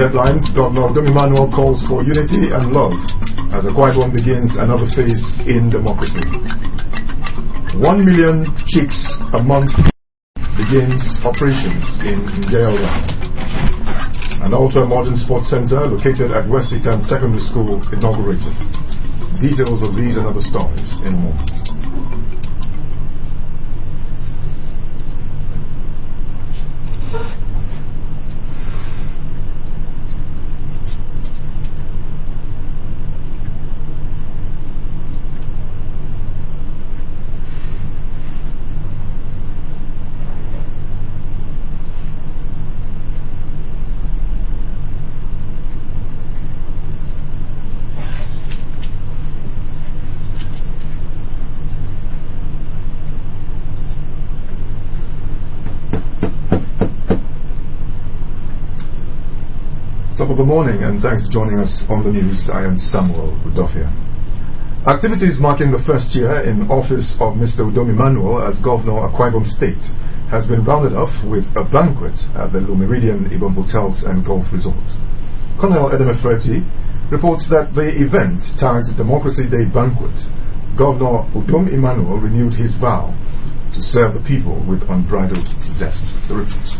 headlines, Governor Udom Emmanuel calls for unity and love as Akwa Ibom begins another phase in democracy. 1 million chicks a month begins operations in Njayala. An ultra-modern sports center located at West Eton Secondary School inaugurated. Details of these and other stories in a moment. Top of the morning, and thanks for joining us on the news. I am Samuel Udofia. Activities marking the first year in office of Mr. Udom Emmanuel as Governor of Akwa Ibom State has been rounded off with a banquet at the Lumeridian Ibom Hotels and Golf Resort. Colonel Edem Efreti reports that the event, tagged Democracy Day Banquet, Governor Udom Emmanuel renewed his vow to serve the people with unbridled zest. The report.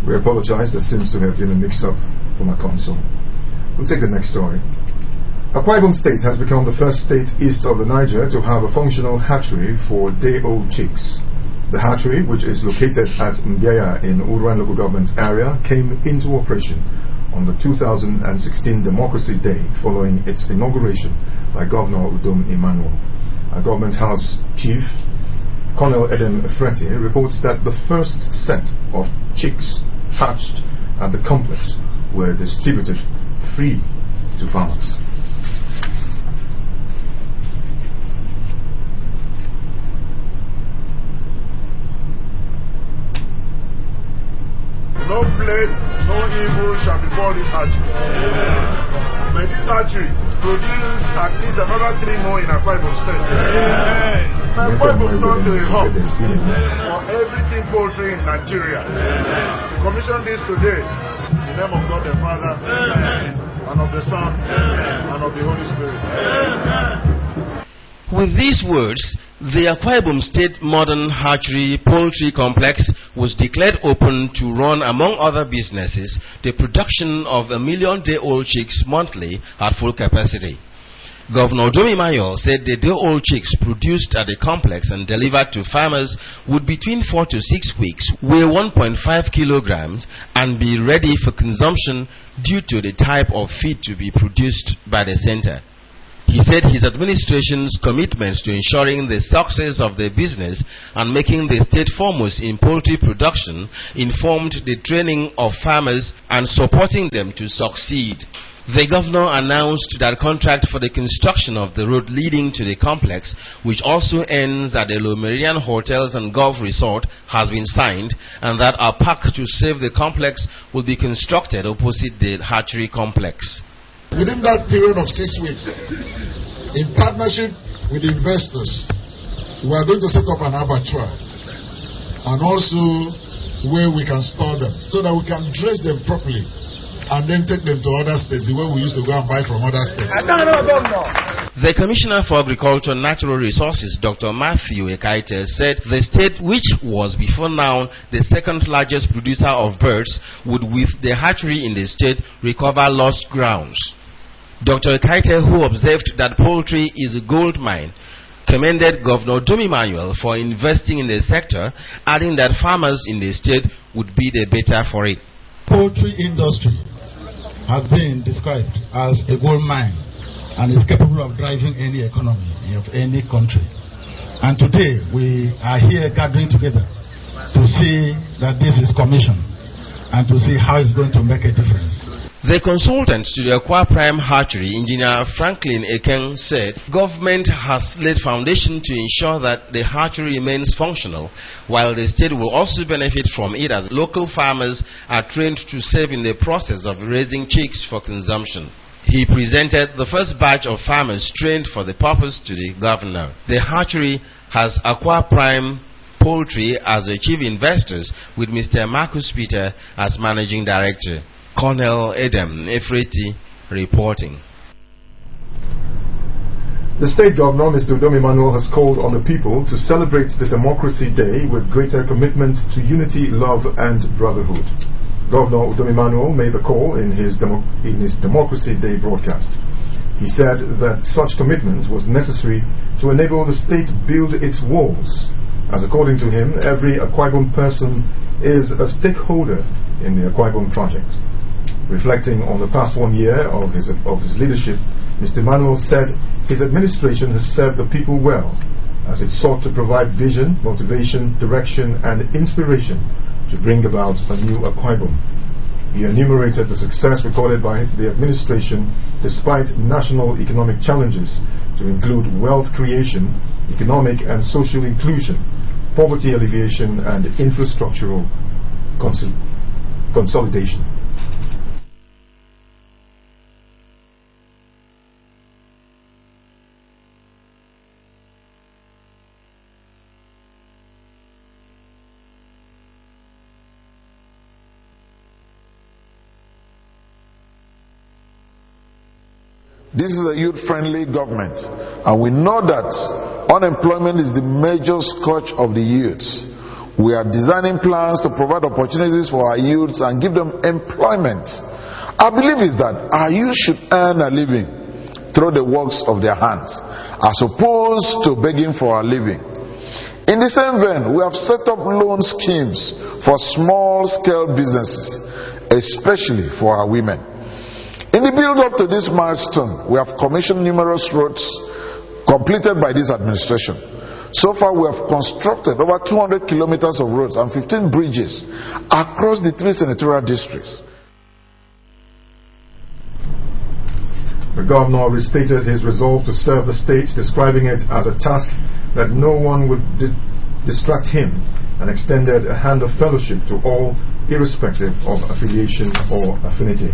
We apologize, there seems to have been a mix-up from our console. We'll take the next story. Akwa Ibom State has become the first state east of the Niger to have a functional hatchery for day-old chicks. The hatchery, which is located at Mbiaya in Uruan local government area, came into operation on the 2016 Democracy Day following its inauguration by Governor Udom Emmanuel. Our Government House Chief, Colonel Edem Efreti, reports that the first set of chicks hatched at the complex were distributed free to farmers. No plague, no evil shall befall this hatchery. May this hatchery produce at least another 3 more in Akwa Ibom State. Akwa Ibom turned to a hub for everything poultry in Nigeria. To commission this today, in the name of God the Father, and of the Son, and of the Holy Spirit. With these words, the Akwa Ibom State Modern Hatchery Poultry Complex was declared open to run, among other businesses, the production of 1 million day-old chicks monthly at full capacity. Governor Udom Emmanuel said the day-old chicks produced at the complex and delivered to farmers would between 4 to 6 weeks weigh 1.5 kilograms and be ready for consumption due to the type of feed to be produced by the center. He said his administration's commitments to ensuring the success of the business and making the state foremost in poultry production informed the training of farmers and supporting them to succeed. The governor announced that contract for the construction of the road leading to the complex, which also ends at the Le Méridien Hotels and Golf Resort, has been signed, and that a park to save the complex will be constructed opposite the hatchery complex. Within that period of 6 weeks, in partnership with investors, we are going to set up an abattoir and also where we can store them so that we can dress them properly and then take them to other states, the way we used to go and buy from other states. The Commissioner for Agriculture and Natural Resources, Dr. Matthew Ekaite, said the state, which was before now the second largest producer of birds, would, with the hatchery in the state, recover lost grounds. Dr. Ekaite, who observed that poultry is a gold mine, commended Governor Dom Emmanuel for investing in the sector, adding that farmers in the state would be the better for it. Poultry industry has been described as a gold mine and is capable of driving any economy of any country. And today we are here gathering together to see that this is commissioned and to see how it's going to make a difference. The consultant to the Aqua Prime Hatchery, Engineer Franklin Ekeng, said government has laid foundation to ensure that the hatchery remains functional, while the state will also benefit from it as local farmers are trained to save in the process of raising chicks for consumption. He presented the first batch of farmers trained for the purpose to the governor. The hatchery has Aqua Prime Poultry as the chief investors, with Mr. Marcus Peter as managing director. Colonel Edem Efreti reporting. The state governor, Mr. Dom Emmanuel, has called on the people to celebrate the Democracy Day with greater commitment to unity, love, and brotherhood. Governor Dom Emmanuel made the call in his Democracy Day broadcast. He said that such commitment was necessary to enable the state build its walls, as according to him, every Akwa Ibom person is a stakeholder in the Akwa Ibom project. Reflecting on the past 1 year of his leadership, Mr. Emmanuel said his administration has served the people well, as it sought to provide vision, motivation, direction, and inspiration to bring about a new Akwa Ibom. He enumerated the success recorded by the administration despite national economic challenges, to include wealth creation, economic and social inclusion, poverty alleviation, and infrastructural consolidation. This is a youth-friendly government, and we know that unemployment is the major scourge of the youths. We are designing plans to provide opportunities for our youths and give them employment. Our belief is that our youth should earn a living through the works of their hands, as opposed to begging for a living. In the same vein, we have set up loan schemes for small-scale businesses, especially for our women. In the build-up to this milestone, we have commissioned numerous roads completed by this administration. So far, we have constructed over 200 kilometers of roads and 15 bridges across the 3 senatorial districts. The governor restated his resolve to serve the state, describing it as a task that no one would distract him, and extended a hand of fellowship to all, irrespective of affiliation or affinity.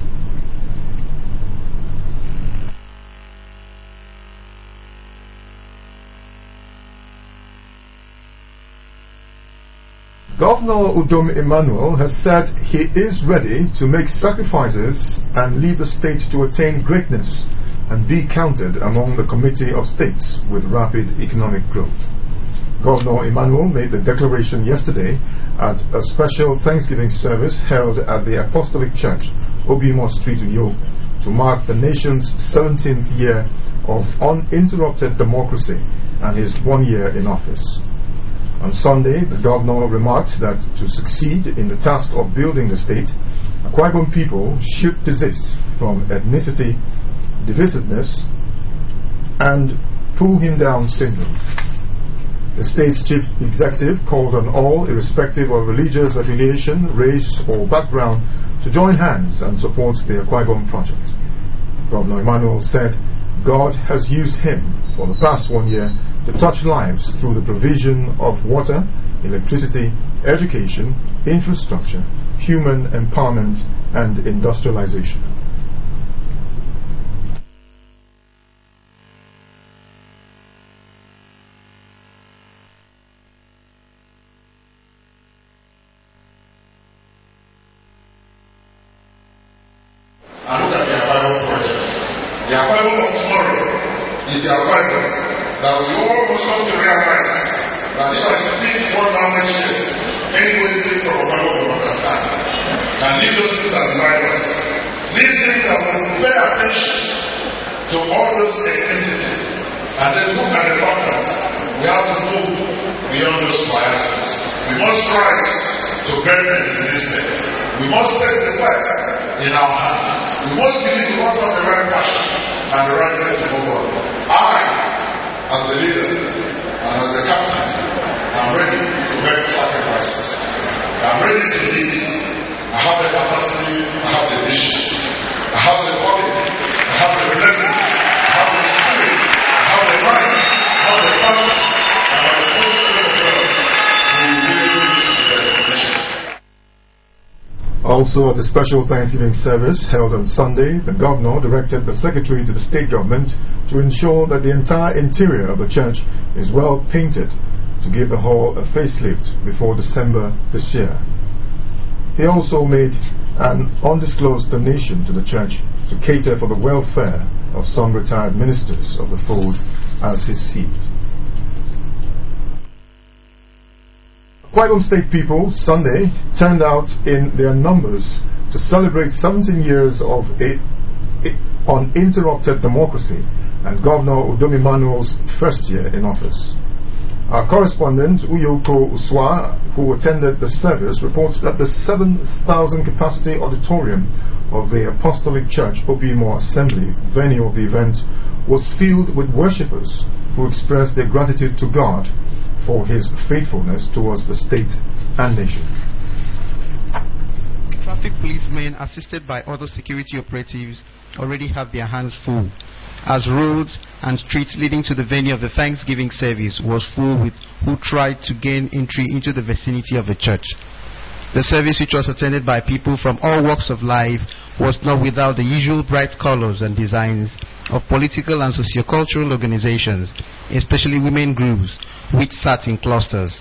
Governor Udom Emmanuel has said he is ready to make sacrifices and lead the state to attain greatness and be counted among the Committee of States with rapid economic growth. Governor Emmanuel made the declaration yesterday at a special Thanksgiving service held at the Apostolic Church, Obimo Street, Uyo, to mark the nation's 17th year of uninterrupted democracy and his 1 year in office. On Sunday, the governor remarked that to succeed in the task of building the state, Akwa Ibom people should desist from ethnicity, divisiveness, and pull him down syndrome. The state's chief executive called on all, irrespective of religious affiliation, race, or background, to join hands and support the Akwa Ibom project. Governor Emmanuel said God has used him for the past 1 year to touch lives through the provision of water, electricity, education, infrastructure, human empowerment, and industrialization. And look at the Bible project. The Bible of tomorrow is the Bible that we all must come to realize that if I speak one language here, anybody speak from a Bible will understand. And leave those things that divide us. These things that will pay attention to all those ethnicities. And then look at the fact that we have to move beyond those biases. We must rise to greatness in this day. We must take the fight in our hands. We must believe we must have the right passion and the right way to move on. I, as the leader and as the captain, am ready to make sacrifices. I'm ready to lead. I have the capacity, I have the vision, I have the body, I have the blessing, I have the spirit, I have the mind, I have the passion, and by the full spirit of God, we will really reach the destination. Also, at the special Thanksgiving service held on Sunday, the governor directed the secretary to the state government to ensure that the entire interior of the church is well painted to give the hall a facelift before December this year. He also made an undisclosed donation to the church to cater for the welfare of some retired ministers of the fold as he seed. Akwa Ibom State people Sunday turned out in their numbers to celebrate 17 years of uninterrupted democracy and Governor Udom Emmanuel's first year in office. Our correspondent Uyoko Uswa, who attended the service, reports that the 7,000 capacity auditorium of the Apostolic Church Obimo Assembly, venue of the event, was filled with worshippers who expressed their gratitude to God for his faithfulness towards the state and nation. Traffic policemen, assisted by other security operatives, already have their hands full, as roads and streets leading to the venue of the Thanksgiving service was full with who tried to gain entry into the vicinity of the church. The service, which was attended by people from all walks of life, was not without the usual bright colors and designs of political and sociocultural organizations, especially women groups, which sat in clusters.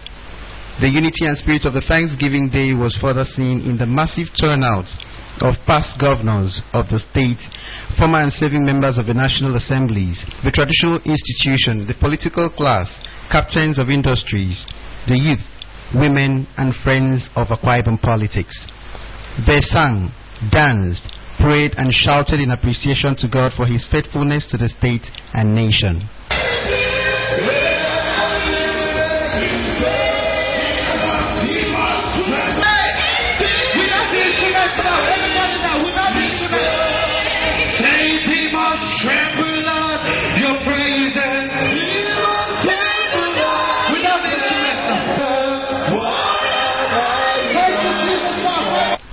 The unity and spirit of the Thanksgiving Day was further seen in the massive turnout of past governors of the state, former and serving members of the National Assemblies, the traditional institution, the political class, captains of industries, the youth, women, and friends of Akwa Ibom politics. They sang, danced, prayed, and shouted in appreciation to God for his faithfulness to the state and nation.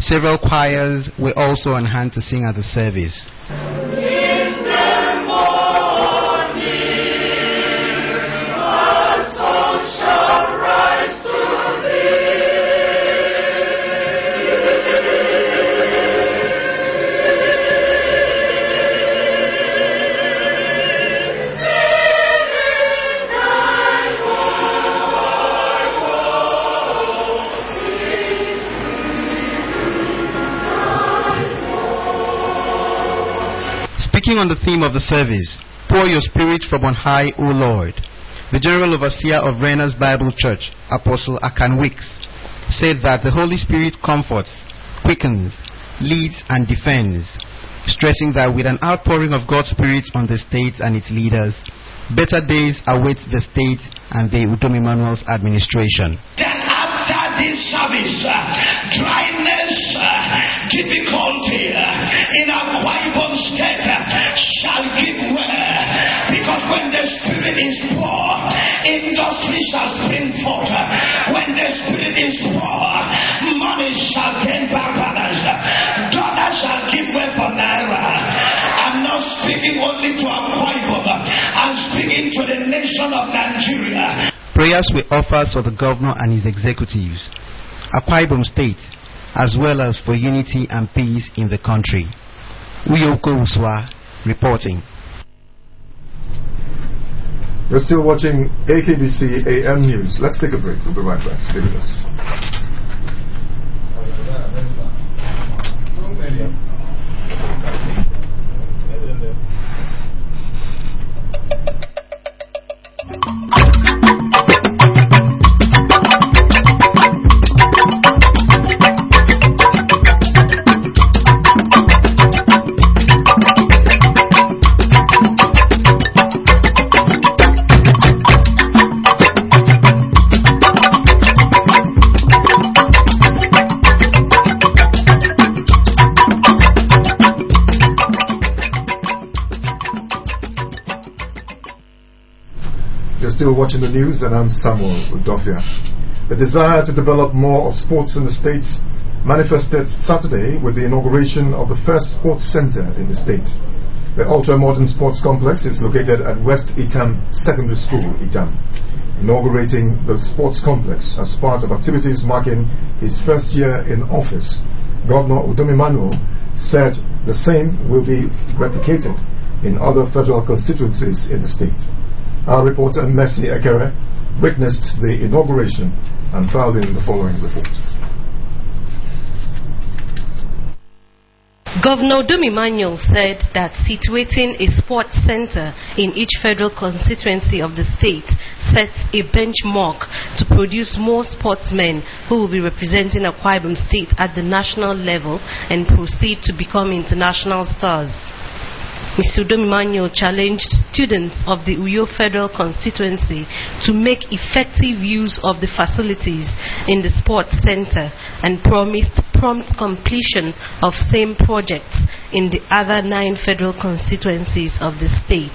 Several choirs were also on hand to sing at the service. Speaking on the theme of the service, pour your spirit from on high, O Lord, the General Overseer of Rena's Bible Church, Apostle Akan Wicks, said that the Holy Spirit comforts, quickens, leads, and defends, stressing that with an outpouring of God's Spirit on the state and its leaders, better days await the state and the Udom Emmanuel's administration. Then after this service, dryness, difficulty in Akwa Ibom State shall give way, because when the Spirit is poor, industry shall spring forth. When the Spirit is poor, money shall gain back balance. Dollar shall give way for naira. I'm not speaking only to Akwa Ibom. I'm speaking to the nation of Nigeria. Prayers were offered for the governor and his executives, Akwa Ibom State, as well as for unity and peace in the country. Uyoko Uswa reporting. You're still watching AKBC AM News. Let's take a break. We'll be right back. Stay with us. Still watching the news, and I'm Samuel Udofia. The desire to develop more of sports in the states manifested Saturday with the inauguration of the first sports center in the state. The ultra-modern sports complex is located at West Itam Secondary School, Itam. Inaugurating the sports complex as part of activities marking his first year in office, Governor Udom Emmanuel said the same will be replicated in other federal constituencies in the state. Our reporter Mercy Ekere witnessed the inauguration and filed in the following report. Governor Udom Emmanuel said that situating a sports center in each federal constituency of the state sets a benchmark to produce more sportsmen who will be representing Akwa Ibom State at the national level and proceed to become international stars. Mr. Udom Emmanuel challenged students of the Uyo Federal Constituency to make effective use of the facilities in the sports center and promised prompt completion of same projects in the other 9 federal constituencies of the state.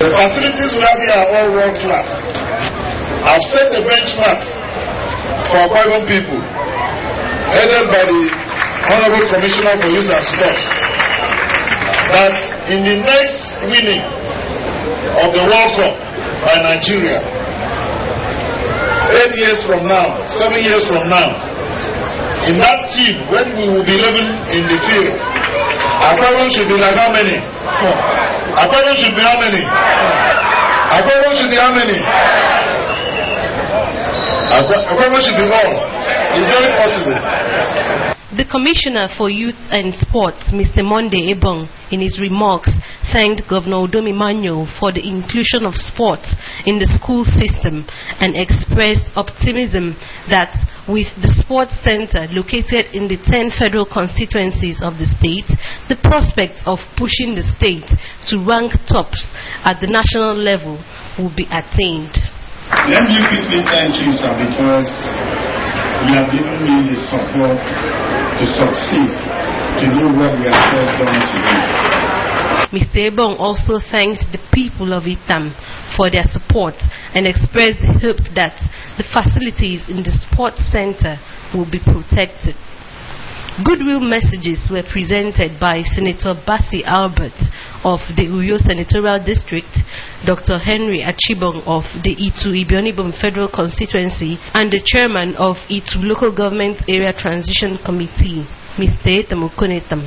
The facilities we have here are all world class. I've set the benchmark for Akwa Ibom people, headed by the Honorable Commissioner for Youth and Sports, that in the next winning of the World Cup by Nigeria, 8 years from now, 7 years from now, in that team, when we will be living in the field, Akwa Ibom should be like how many? Akwa Ibom should be how many? Akwa Ibom should be how many? Akwa Ibom should be all. It's very possible. The Commissioner for Youth and Sports, Mr. Monde Ebong, in his remarks, thanked Governor Udom Emmanuel for the inclusion of sports in the school system and expressed optimism that with the sports center located in the 10 federal constituencies of the state, the prospect of pushing the state to rank tops at the national level will be attained. Let me quickly thank you, sir, because you have given me the support to succeed, to do what we are called on to do. Mr. Ebong also thanked the people of Itam for their support and expressed the hope that the facilities in the sports center will be protected. Goodwill messages were presented by Senator Bassi Albert of the Uyo Senatorial District, Dr. Henry Achibong of the Itu Ibionibom Federal Constituency, and the chairman of Itu Local Government Area Transition Committee, Mr. Etamukonetam,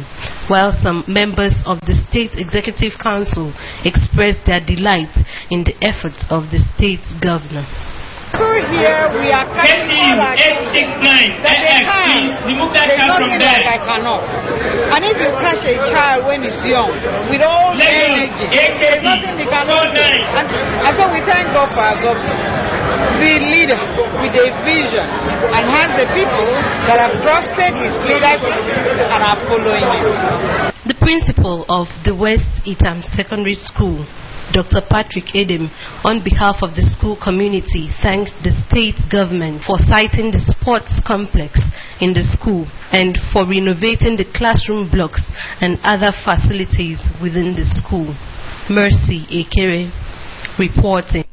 while some members of the State Executive Council expressed their delight in the efforts of the state's governor. So here we are catching all our cases that they can. Remove that child from there. I cannot. And if you catch a child when he's young, with all the energy, there's nothing they cannot do. And so we thank God for our government, the leader with a vision, and has the people that have trusted his leadership and are following him. The principal of the West Itam Secondary School, Dr. Patrick Edem, on behalf of the school community, thanked the state government for siting the sports complex in the school and for renovating the classroom blocks and other facilities within the school. Mercy Ekere reporting.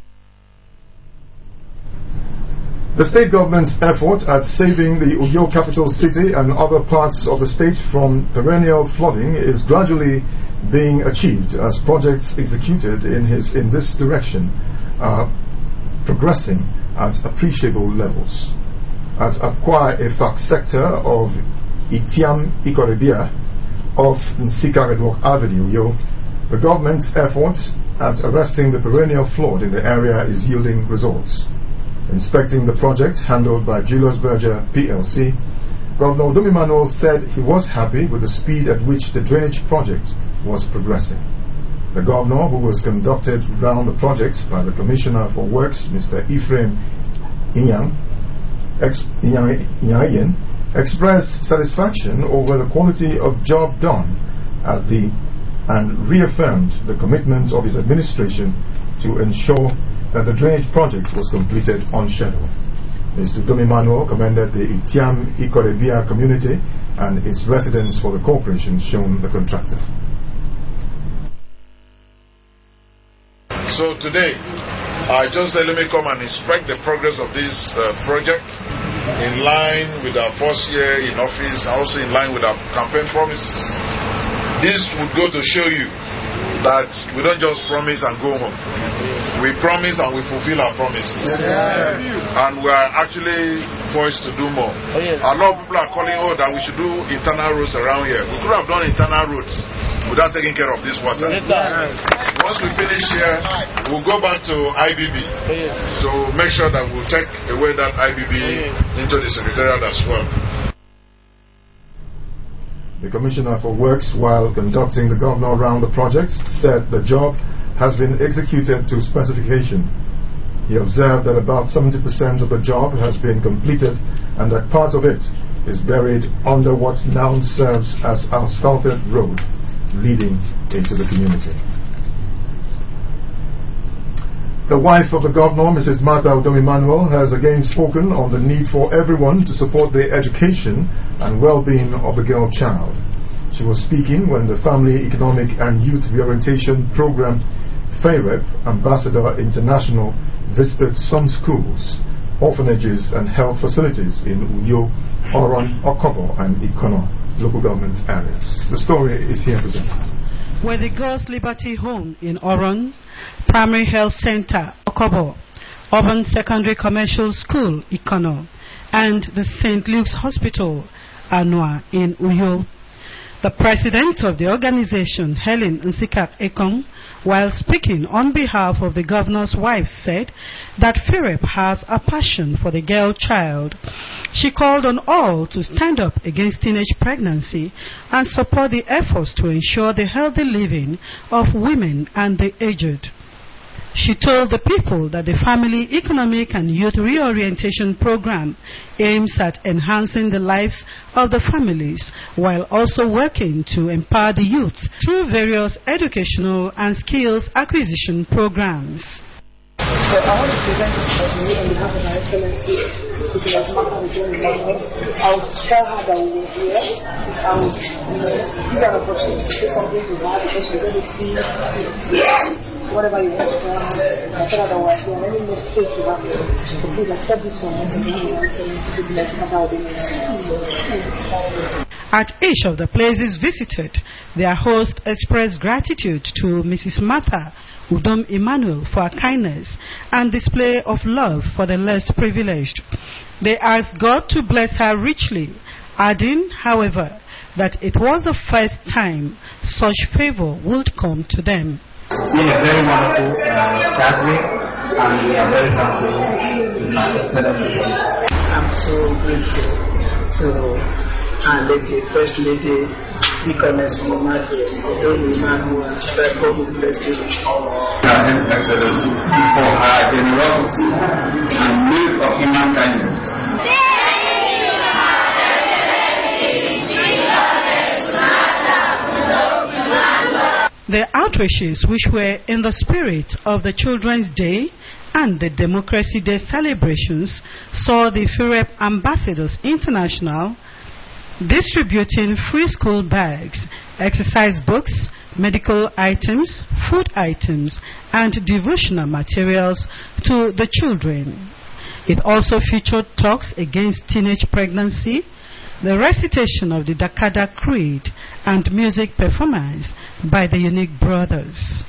The state government's effort at saving the Uyo capital city and other parts of the state from perennial flooding is gradually being achieved as projects executed in this direction are progressing at appreciable levels. At Akwa Efak sector of Itiam Ikorebia off Nsika Redwalk Avenue, Uyo, the government's effort at arresting the perennial flood in the area is yielding results. Inspecting the project handled by Julius Berger PLC, Governor Udom Emmanuel said he was happy with the speed at which the drainage project was progressing. The governor, who was conducted round the project by the Commissioner for Works, Mr. Ephraim Inyan, expressed satisfaction over the quality of job done and reaffirmed the commitment of his administration to ensure that the drainage project was completed on schedule. Mr. Udom Emmanuel commended the Itiam Ikorebia community and its residents for the cooperation shown the contractor. So today, I just said let me come and inspect the progress of this project in line with our first year in office, also in line with our campaign promises. This would go to show you that we don't just promise and go home. We promise and we fulfill our promises. And we are actually poised to do more. A lot of people are calling, that we should do internal roads around here. We could have done internal roads without taking care of this water. Once we finish here, we'll go back to IBB to make sure that we'll take away that IBB into the Secretariat as well. The Commissioner for Works, while conducting the governor around the project, said the job has been executed to specification. He observed that about 70% of the job has been completed and that part of it is buried under what now serves as asphalted road leading into the community. The wife of the governor, Mrs. Martha Udom Emmanuel, has again spoken on the need for everyone to support the education and well-being of the girl child. She was speaking when the Family Economic and Youth Reorientation Program FAREP Ambassador International visited some schools, orphanages and health facilities in Uyo, Oron, Okobo and Ikono local government areas. The story is here presented. Where the Girls Liberty Home in Oron, Primary Health Center, Okobo, Urban Secondary Commercial School, Ikono, and the St. Luke's Hospital, Anua, in Uyo. The president of the organization, Helen Nsikak Ekong, while speaking on behalf of the governor's wife, said that FAREP has a passion for the girl child. She called on all to stand up against teenage pregnancy and support the efforts to ensure the healthy living of women and the aged. She told the people that the Family Economic and Youth Reorientation Program aims at enhancing the lives of the families while also working to empower the youth through various educational and skills acquisition programs. So I want to present this to you on behalf of Her Excellency, I'll tell her that we were here. I'll give her an opportunity to say something to her because she's going to see whatever you want to tell her. I tell her that we're here. Let me just say to her, so please accept this from us and give me an excellency to bless her. At each of the places visited, their host expressed gratitude to Mrs. Martha Udom Emmanuel for her kindness and display of love for the less privileged. They asked God to bless her richly, adding, however, that it was the first time such favor would come to them. We are very wonderful gathering, and we are very thankful to celebrate. I'm so grateful to Lady, First Lady, Deaconess Momati, Udom Emmanuel, and God will bless you. Her Excellency for her generosity and need of human kindness. The outreaches, which were in the spirit of the Children's Day and the Democracy Day celebrations, saw the FAREP Ambassadors International distributing free school bags, exercise books, medical items, food items, and devotional materials to the children. It also featured talks against teenage pregnancy, the recitation of the Dakada Creed, and music performance by the Unique Brothers.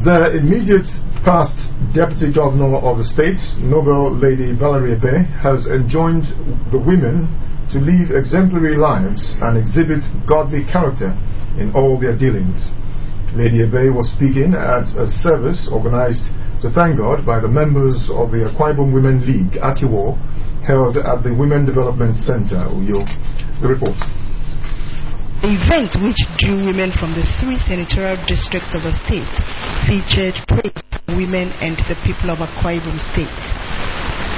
The immediate past Deputy Governor of the state, Noble Lady Valerie Ebe, has enjoined the women to live exemplary lives and exhibit godly character in all their dealings. Lady Ebe was speaking at a service organized to thank God by the members of the Akwa Ibom Women League, Akiwo, held at the Women Development Center, Uyo. The report. The event, which drew women from the 3 senatorial districts of the state, featured praise for women and the people of Akwa Ibom State.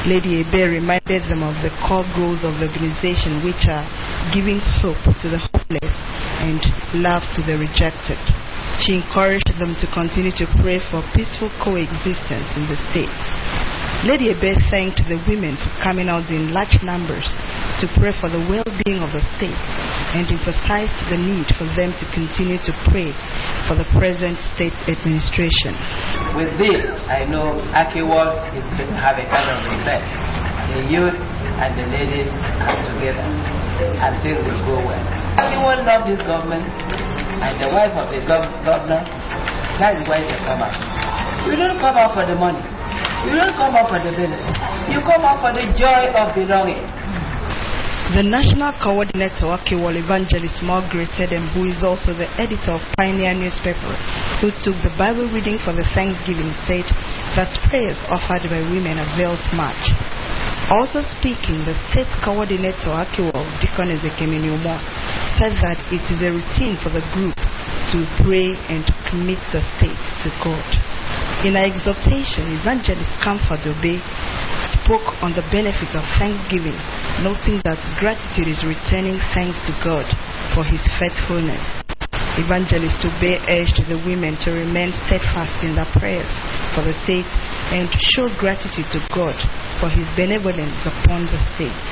Lady Ebe reminded them of the core goals of the organization, which are giving hope to the hopeless and love to the rejected. She encouraged them to continue to pray for peaceful coexistence in the state. Lady Ebe thanked the women for coming out in large numbers to pray for the well-being of the state and emphasized the need for them to continue to pray for the present state administration. With this, I know Akiwo is to have a kind of effect. The youth and the ladies are together and things will go well. Akiwo loves this government and the wife of the governor, that is why they come out. We don't come out for the money. You don't come out for the benefit. You come out for the joy of belonging. The national coordinator, Akiwo Evangelist Margaret Edem, who is also the editor of Pioneer newspaper, who took the Bible reading for the Thanksgiving, said that prayers offered by women avails much. Also speaking, the state coordinator, Akiwo Deacon Ezekemi Umo, said that it is a routine for the group to pray and to commit the state to God. In her exhortation, Evangelist Comfort Obe spoke on the benefits of thanksgiving, noting that gratitude is returning thanks to God for His faithfulness. Evangelist Obe urged the women to remain steadfast in their prayers for the state and to show gratitude to God for His benevolence upon the state.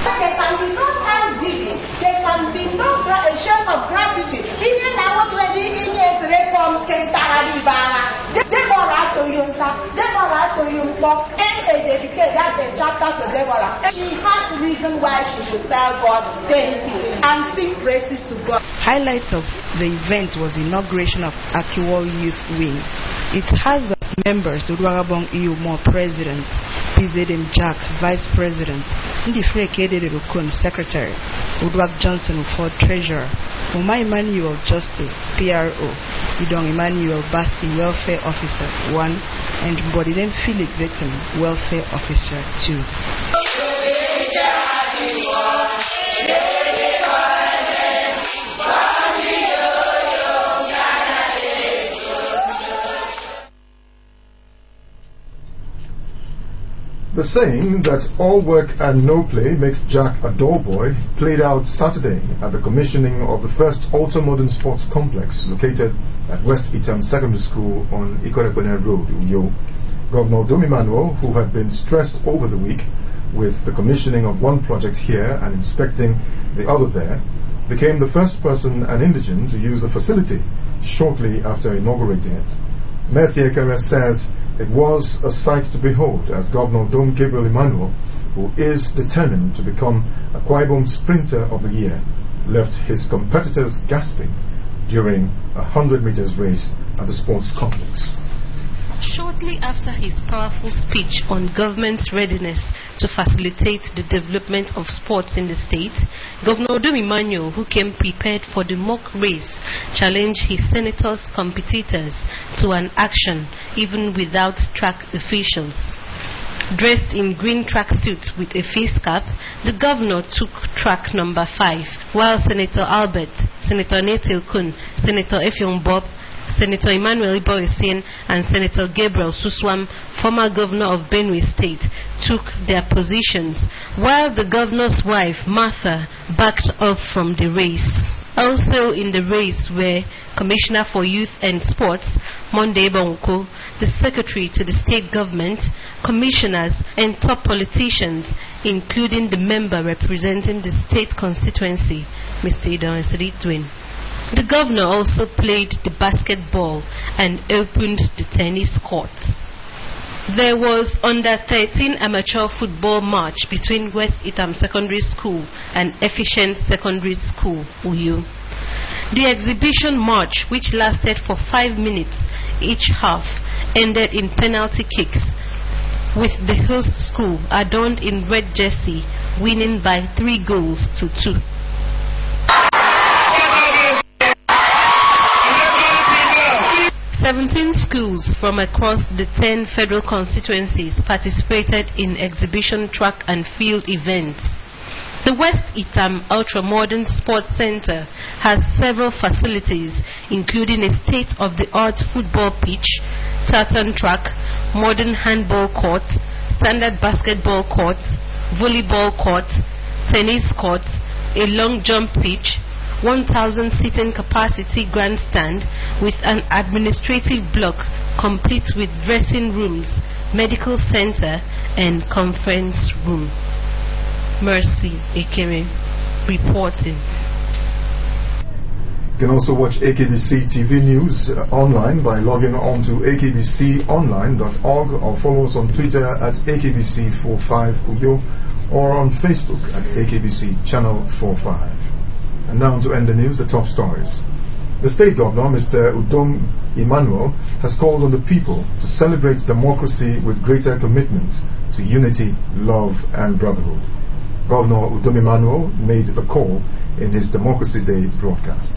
There can be no thanksgiving, there can be no show of gratitude. Even now, when the Indians reform Deborah to you, and dedicate that the chapter to Deborah. She has reason why she should tell God thank you and sing praises to God. Highlights of the event was the inauguration of Akiwo Youth Wing. It has as members Uduagabong Iyumo President, PZM Jack Vice President, Ndifreke Rukun Secretary, Uduag Johnson Ford Treasurer, Uma Emmanuel Justice PRO, Idong Emmanuel Basi Welfare Officer 1, and Bodinem Felix Zetem Welfare Officer 2. The saying that all work and no play makes Jack a dull boy played out Saturday at the commissioning of the first ultra-modern sports complex located at West Itam Secondary School on Ikorekone Road, Uyo. Governor Dom Emmanuel, who had been stressed over the week with the commissioning of one project here and inspecting the other there, became the first person and indigent to use the facility shortly after inaugurating it. Mercy Ekere says it was a sight to behold as Governor Dom Gabriel Emmanuel, who is determined to become Akwa Ibom Sprinter of the Year, left his competitors gasping during a 100 meters race at the sports complex. Shortly after his powerful speech on government's readiness to facilitate the development of sports in the state, Governor Dom Emmanuel, who came prepared for the mock race, challenged his senators' competitors to an action even without track officials. Dressed in green tracksuits with a face cap, the governor took track number 5, while Senator Albert, Senator Netil Kun, Senator Effiong Bob, Senator Emmanuel Iboyesien and Senator Gabriel Suswam, former governor of Benue State, took their positions, while the governor's wife, Martha, backed off from the race. Also in the race were Commissioner for Youth and Sports, Monday Bonko, the Secretary to the State Government, Commissioners and top politicians, including the member representing the state constituency, Mr. Idon Sri Twin. The governor also played the basketball and opened the tennis courts. There was under-13 amateur football match between West Itam Secondary School and Efficient Secondary School, Uyo. The exhibition match, which lasted for 5 minutes each half, ended in penalty kicks, with the host school adorned in red jersey winning by 3-2. 17 schools from across the 10 federal constituencies participated in exhibition track and field events. The West Itam Ultra-Modern Sports Center has several facilities, including a state-of-the-art football pitch, tartan track, modern handball court, standard basketball courts, volleyball courts, tennis courts, a long jump pitch, 1,000 seating capacity grandstand with an administrative block complete with dressing rooms, medical center, and conference room. Mercy Ekere reporting. You can also watch AKBC TV News online by logging on to akbconline.org or follow us on Twitter at AKBC45Uyo or on Facebook at AKBC Channel 45. And now to end the news, the top stories. The state governor, Mr. Udom Emmanuel, has called on the people to celebrate democracy with greater commitment to unity, love, and brotherhood. Governor Udom Emmanuel made a call in his Democracy Day broadcast.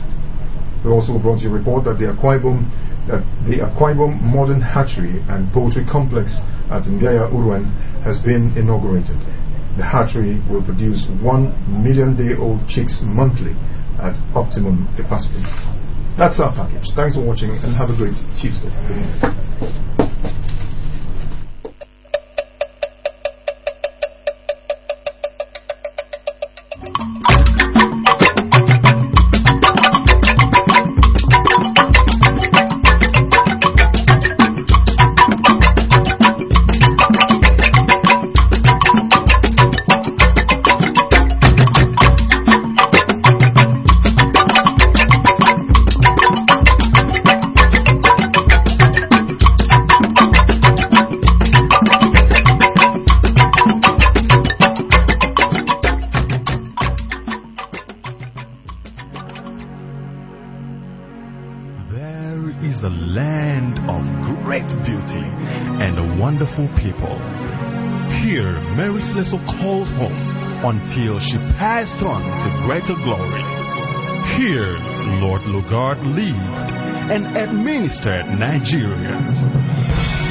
We also brought you a report that the Akwa Ibom Modern Hatchery and Poultry Complex at Ngaya Urwen has been inaugurated. The hatchery will produce 1 million-day-old chicks monthly at optimum capacity. That's our package. Thanks for watching and have a great Tuesday. Good evening. Called home until she passed on to greater glory. Here, Lord Lugard lived and administered Nigeria.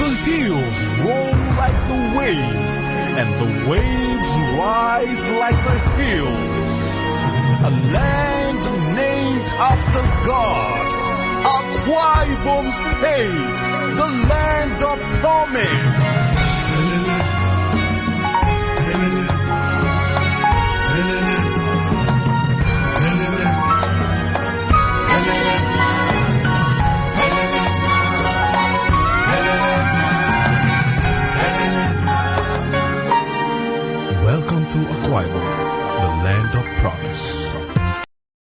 The hills roll like the waves, and the waves rise like the hills. A land named after God, Akwa Ibom State, the land of promise.